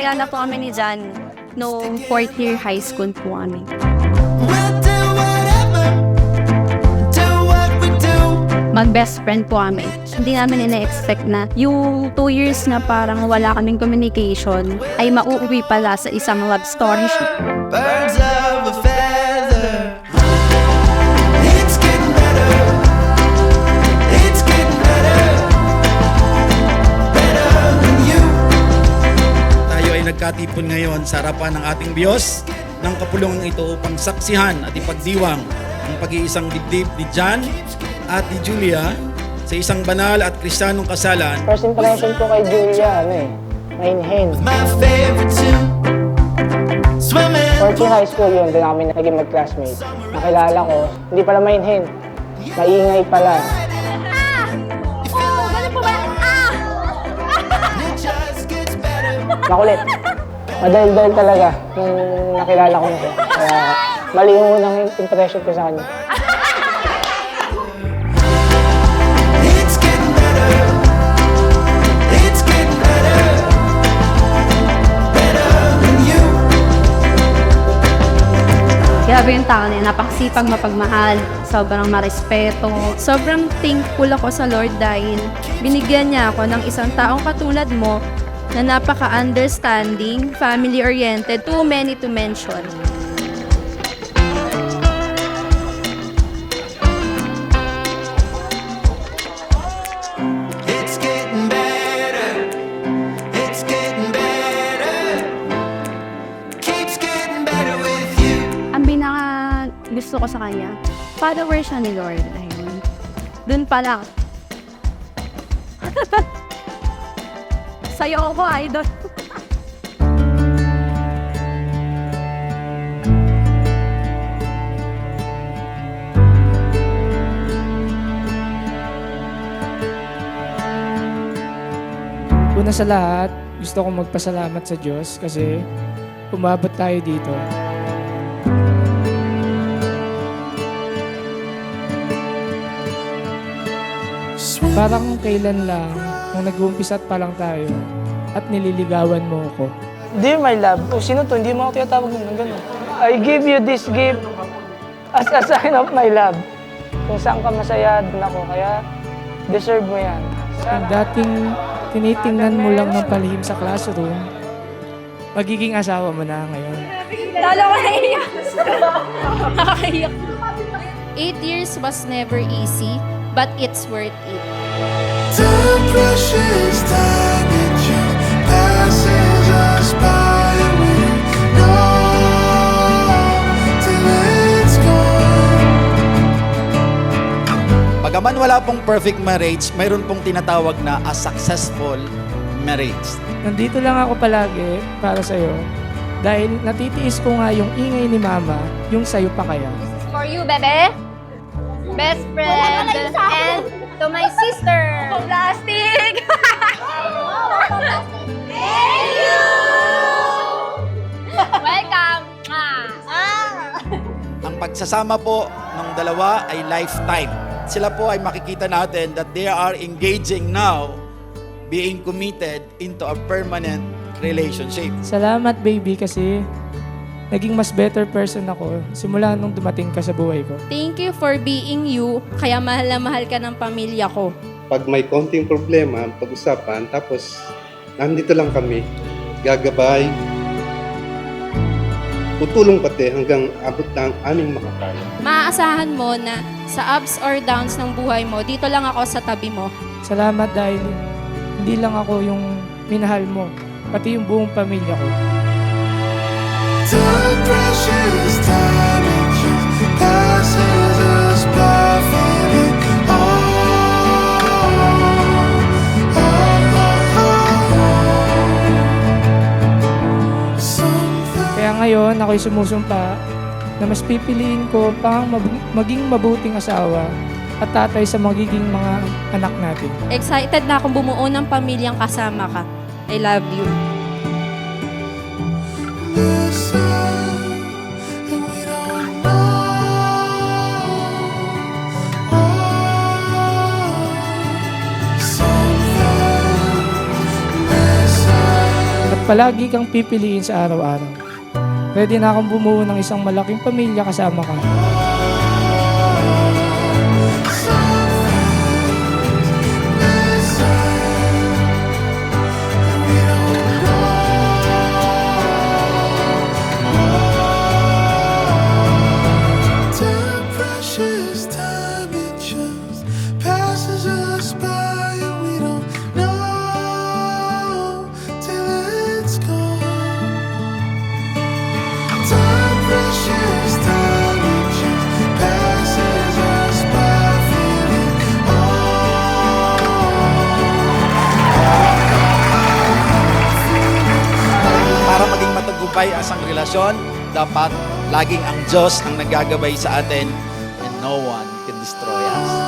Nakilala po kami ni John noong 4th year high school po kami. Mag-best friend po kami. Hindi namin ina-expect na yung 2 years na parang wala kaming communication ay mauuwi pala sa isang love story. Birds of a feather. It's getting better. It's getting better. Better than you. Tayo ay nagkatipon ngayon sa harapan ng ating Diyos ng kapulungan ito upang saksihan at ipagdiwang ang pag-iisang dibdib ni John at ni Julia sa isang banal at kristyanong kasalan. First impression ko kay Julia, mahinhin. My favorite tune. Swimming. 4th year high school yun, doon kami naging mag-classmate. Nakilala ko, hindi pala mahinhin. Maingay pala. It just gets better. Makulit. Madahil-dahil talaga nung nakilala ko na siya. Kaya mali yung unang impression ko sa kanya. It's getting better. It's getting better. Better than you. Grabe yung tao niya, napakasipag, mapagmahal, sobrang marespeto. Sobrang thankful ako sa Lord dahil binigyan niya ako ng isang taong katulad mo na napaka-understanding, family-oriented, too many to mention. It's getting better. It's getting better. Keeps getting better with you. Ang pinaka gusto ko sa kanya, follower siya ni Lord. Ayun. Dun pa lang. Sa'yo ako, idol. Una sa lahat, gusto kong magpasalamat sa Diyos kasi umabot tayo dito. Parang kailan lang, nung nag-uumpisa't pa lang tayo at nililigawan mo ako. Dear my love, sino to? Hindi mo ako tinatawag ng gano'n. I give you this gift as a sign of my love. Kung saan ka masaya, dun ako. Kaya deserve mo yan. Ang dating tinitingnan mo lang ng palihim sa classroom, magiging asawa mo na ngayon. Lalo ko naiyak. Nakakaiyak. 8 years was never easy, but it's worth it. The precious time it just passes us by, and we know till it's gone. Bagaman wala pong perfect marriage, mayroon pong tinatawag na a successful marriage. Nandito lang ako palagi para sa'yo dahil natitiis ko nga yung ingay ni Mama, yung sa'yo pa kaya. For you, bebe. Best friend. And to my sister. Plastic! Thank you! Welcome. Ang pagsasama po ng dalawa ay lifetime. Sila po ay makikita natin that they are engaging now, being committed into a permanent relationship. Salamat baby kasi naging mas better person ako simula nung dumating ka sa buhay ko. Thank you for being you, kaya mahal na mahal ka ng pamilya ko. Pag may konting problema, pag-usapan, tapos nandito lang kami, gagabay, tutulong pati hanggang abot na ang aming makakaya. Maaasahan mo na sa ups or downs ng buhay mo, dito lang ako sa tabi mo. Salamat dahil hindi lang ako yung minahal mo, pati yung buong pamilya ko. The precious time it just passes us by, feeling Kaya ngayon ako'y sumusumpa na mas pipiliin ko pang maging mabuting asawa at tatay sa magiging mga anak natin. Excited na akong bumuo ng pamilyang kasama ka. I love you. palagi kang pipiliin sa araw-araw. Ready na akong bumuo ng isang malaking pamilya kasama ka. Time, precious time, it just passes us by, and we don't know till it's gone. Time, precious time, it just passes us by, feeling Para maging matagumpay ang isang relasyon, dapat laging ang Diyos ang naggagabay sa atin and no one can destroy us.